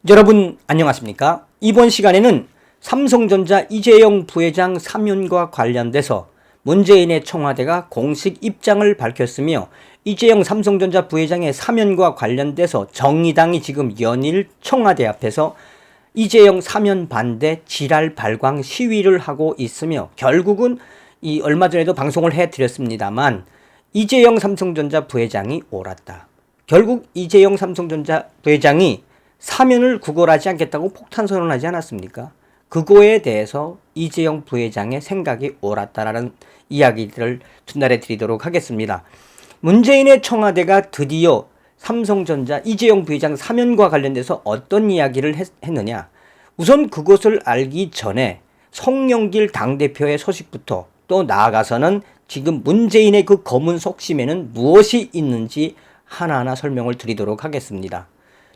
여러분 안녕하십니까? 이번 시간에는 삼성전자 이재용 부회장 사면과 관련돼서 문재인의 청와대가 공식 입장을 밝혔으며 이재용 삼성전자 부회장의 사면과 관련돼서 정의당이 지금 연일 청와대 앞에서 이재용 사면 반대 지랄 발광 시위를 하고 있으며 결국은 얼마 전에도 방송을 해드렸습니다만 이재용 삼성전자 부회장이 옳았다. 결국 이재용 삼성전자 부회장이 사면을 구걸하지 않겠다고 폭탄 선언하지 않았습니까? 그거에 대해서 이재용 부회장의 생각이 옳았다라는 이야기들을 전달해 드리도록 하겠습니다. 문재인의 청와대가 드디어 삼성전자 이재용 부회장 사면과 관련돼서 어떤 이야기를 했느냐. 우선 그것을 알기 전에 송영길 당대표의 소식부터 또 나아가서는 지금 문재인의 그 검은 속심에는 무엇이 있는지 하나하나 설명을 드리도록 하겠습니다.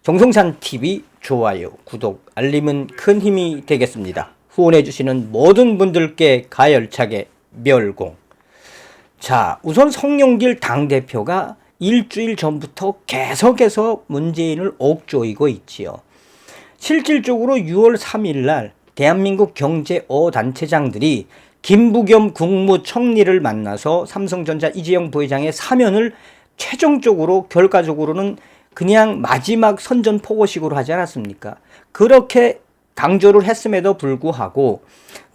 정성찬TV 좋아요, 구독, 알림은 큰 힘이 되겠습니다. 후원해주시는 모든 분들께 가열차게 멸공. 자, 우선 송영길 당대표가 일주일 전부터 계속해서 문재인을 옥조이고 있지요. 실질적으로 6월 3일 날 대한민국 경제 5단체장들이 김부겸 국무총리를 만나서 삼성전자 이재용 부회장의 사면을 최종적으로 결과적으로는 그냥 마지막 선전포고식으로 하지 않았습니까? 그렇게 강조를 했음에도 불구하고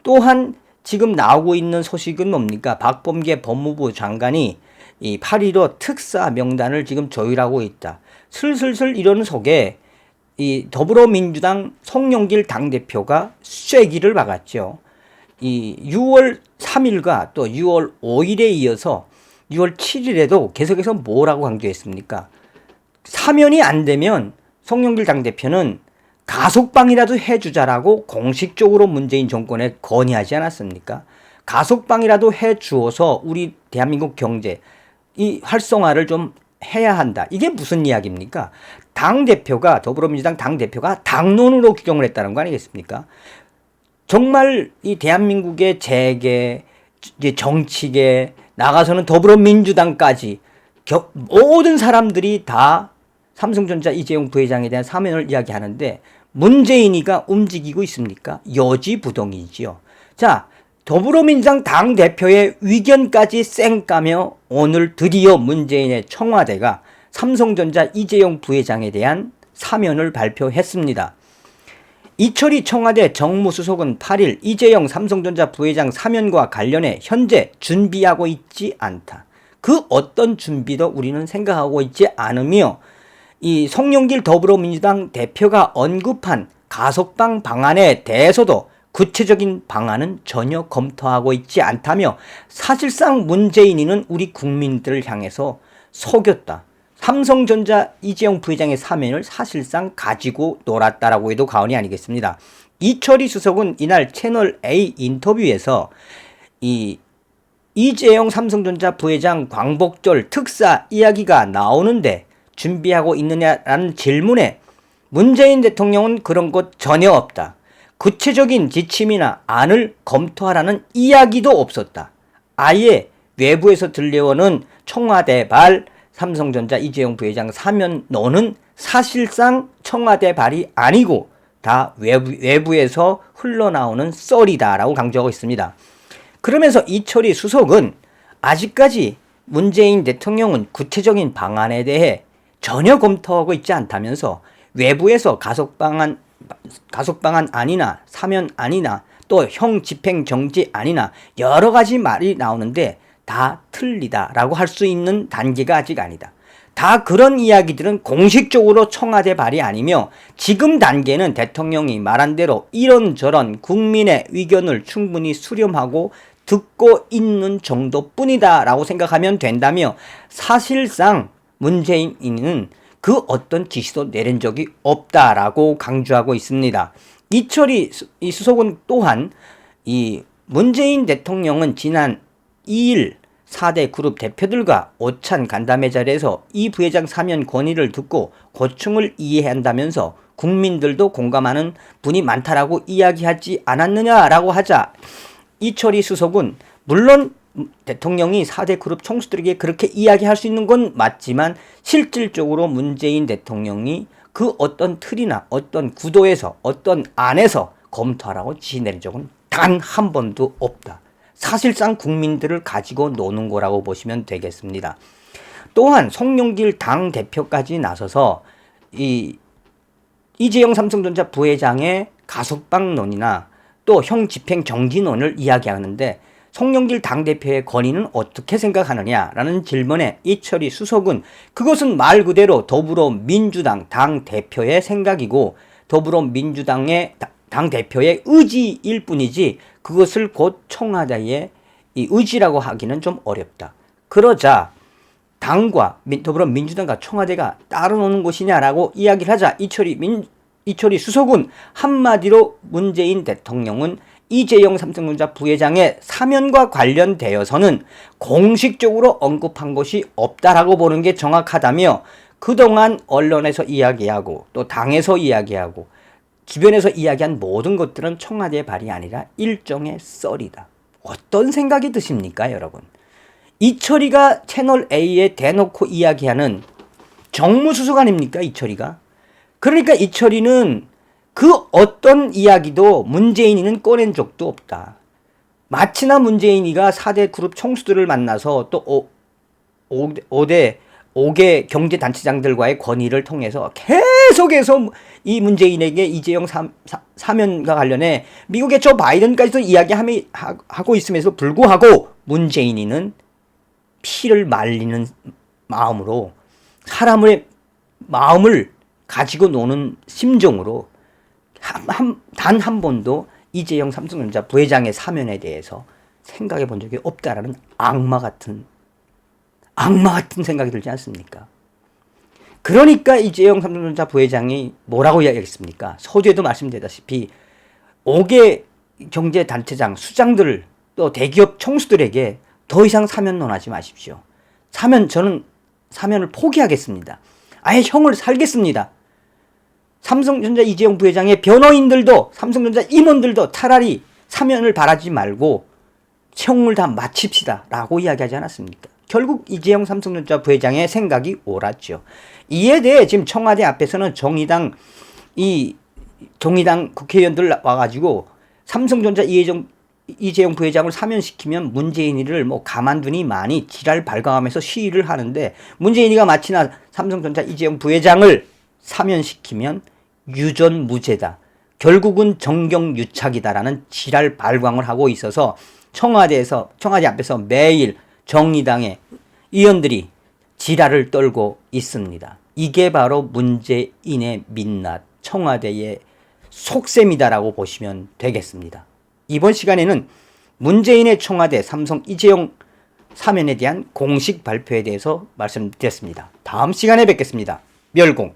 또한 지금 나오고 있는 소식은 뭡니까? 박범계 법무부 장관이 이 8.15 특사 명단을 지금 조율하고 있다. 슬슬슬 이런 속에 이 더불어민주당 송영길 당대표가 쐐기를 박았죠. 이 6월 3일과 또 6월 5일에 이어서 6월 7일에도 계속해서 뭐라고 강조했습니까? 사면이 안 되면 송영길 당대표는 가석방이라도 해주자라고 공식적으로 문재인 정권에 건의하지 않았습니까? 가석방이라도 해주어서 우리 대한민국 경제 이 활성화를 좀 해야 한다. 이게 무슨 이야기입니까? 당대표가 더불어민주당 당대표가 당론으로 규정을 했다는 거 아니겠습니까? 정말 이 대한민국의 재계, 이제 정치계 나가서는 더불어민주당까지 모든 사람들이 다 삼성전자 이재용 부회장에 대한 사면을 이야기하는데 문재인이가 움직이고 있습니까? 여지부동이지요. 자, 더불어민주당 당대표의 위견까지 쌩까며 오늘 드디어 문재인의 청와대가 삼성전자 이재용 부회장에 대한 사면을 발표했습니다. 이철희 청와대 정무수석은 8일 이재용 삼성전자 부회장 사면과 관련해 현재 준비하고 있지 않다. 그 어떤 준비도 우리는 생각하고 있지 않으며 이 송영길 더불어민주당 대표가 언급한 가석방 방안에 대해서도 구체적인 방안은 전혀 검토하고 있지 않다며 사실상 문재인이는 우리 국민들을 향해서 속였다. 삼성전자 이재용 부회장의 사면을 사실상 가지고 놀았다라고 해도 과언이 아니겠습니다. 이철희 수석은 이날 채널 A 인터뷰에서 이재용 삼성전자 부회장 광복절 특사 이야기가 나오는데 준비하고 있느냐라는 질문에 문재인 대통령은 그런 것 전혀 없다. 구체적인 지침이나 안을 검토하라는 이야기도 없었다. 아예 외부에서 들려오는 청와대 발 삼성전자 이재용 부회장 사면론은 사실상 청와대 발이 아니고 다 외부에서 흘러나오는 썰이다라고 강조하고 있습니다. 그러면서 이철희 수석은 아직까지 문재인 대통령은 구체적인 방안에 대해 전혀 검토하고 있지 않다면서 외부에서 가석방안 아니나 사면안이나 또 형 집행정지 아니나 여러 가지 말이 나오는데 다 틀리다라고 할 수 있는 단계가 아직 아니다. 다 그런 이야기들은 공식적으로 청와대 발이 아니며 지금 단계는 대통령이 말한 대로 이런저런 국민의 의견을 충분히 수렴하고 듣고 있는 정도뿐이다 라고 생각하면 된다며 사실상 문재인은 그 어떤 지시도 내린 적이 없다라고 강조하고 있습니다. 이철희 수석은 또한 이 문재인 대통령은 지난 2일 4대 그룹 대표들과 오찬 간담회 자리에서 이 부회장 사면 건의를 듣고 고충을 이해한다면서 국민들도 공감하는 분이 많다라고 이야기하지 않았느냐라고 하자 이철희 수석은 물론 대통령이 4대 그룹 총수들에게 그렇게 이야기할 수 있는 건 맞지만 실질적으로 문재인 대통령이 그 어떤 틀이나 어떤 구도에서 어떤 안에서 검토하라고 지내린 적은 단 한 번도 없다. 사실상 국민들을 가지고 노는 거라고 보시면 되겠습니다. 또한 송영길 당대표까지 나서서 이재용 삼성전자 부회장의 가석방론이나 또 형 집행 정지론을 이야기하는데 송영길 당대표의 권위는 어떻게 생각하느냐라는 질문에 이철희 수석은 그것은 말 그대로 더불어민주당 당대표의 생각이고 더불어민주당의 당대표의 의지일 뿐이지 그것을 곧 청와대의 이 의지라고 하기는 좀 어렵다. 그러자 당과 더불어민주당과 청와대가 따라오는 것이냐라고 이야기를 하자 이철희 수석은 한마디로 문재인 대통령은 이재용 삼성전자 부회장의 사면과 관련되어서는 공식적으로 언급한 것이 없다라고 보는 게 정확하다며 그동안 언론에서 이야기하고 또 당에서 이야기하고 주변에서 이야기한 모든 것들은 청와대의 발이 아니라 일종의 썰이다. 어떤 생각이 드십니까, 여러분? 이철희가 채널A에 대놓고 이야기하는 정무수석 아닙니까, 이철희가? 그러니까 이철희는 그 어떤 이야기도 문재인이는 꺼낸 적도 없다. 마치나 문재인이가 4대 그룹 총수들을 만나서 또 5개 경제단체장들과의 건의를 통해서 계속해서 이 문재인에게 이재용 사면과 관련해 미국의 조 바이든까지도 이야기하고 있음에도 불구하고 문재인이는 피를 말리는 마음으로 사람의 마음을 가지고 노는 심정으로 단 한 번도 이재용 삼성전자 부회장의 사면에 대해서 생각해 본 적이 없다라는 악마 같은 생각이 들지 않습니까? 그러니까 이재용 삼성전자 부회장이 뭐라고 이야기했습니까? 서두에도 말씀드렸다시피 5개 경제단체장, 수장들 또 대기업 총수들에게 더 이상 사면론 하지 마십시오. 저는 사면을 포기하겠습니다. 아예 형을 살겠습니다. 삼성전자 이재용 부회장의 변호인들도 삼성전자 임원들도 차라리 사면을 바라지 말고 형을 다 마칩시다 라고 이야기하지 않았습니까? 결국 이재용 삼성전자 부회장의 생각이 옳았죠. 이에 대해 지금 청와대 앞에서는 정의당 국회의원들 와가지고 삼성전자 이재용 부회장을 사면시키면 문재인이를 가만두니 많이 지랄 발광하면서 시위를 하는데 문재인이가 마치나 삼성전자 이재용 부회장을 사면시키면 유전무죄다. 결국은 정경유착이다라는 지랄 발광을 하고 있어서 청와대 앞에서 매일 정의당의 의원들이 지랄을 떨고 있습니다. 이게 바로 문재인의 민낯, 청와대의 속셈이다라고 보시면 되겠습니다. 이번 시간에는 문재인의 청와대 삼성 이재용 사면에 대한 공식 발표에 대해서 말씀드렸습니다. 다음 시간에 뵙겠습니다. 멸공.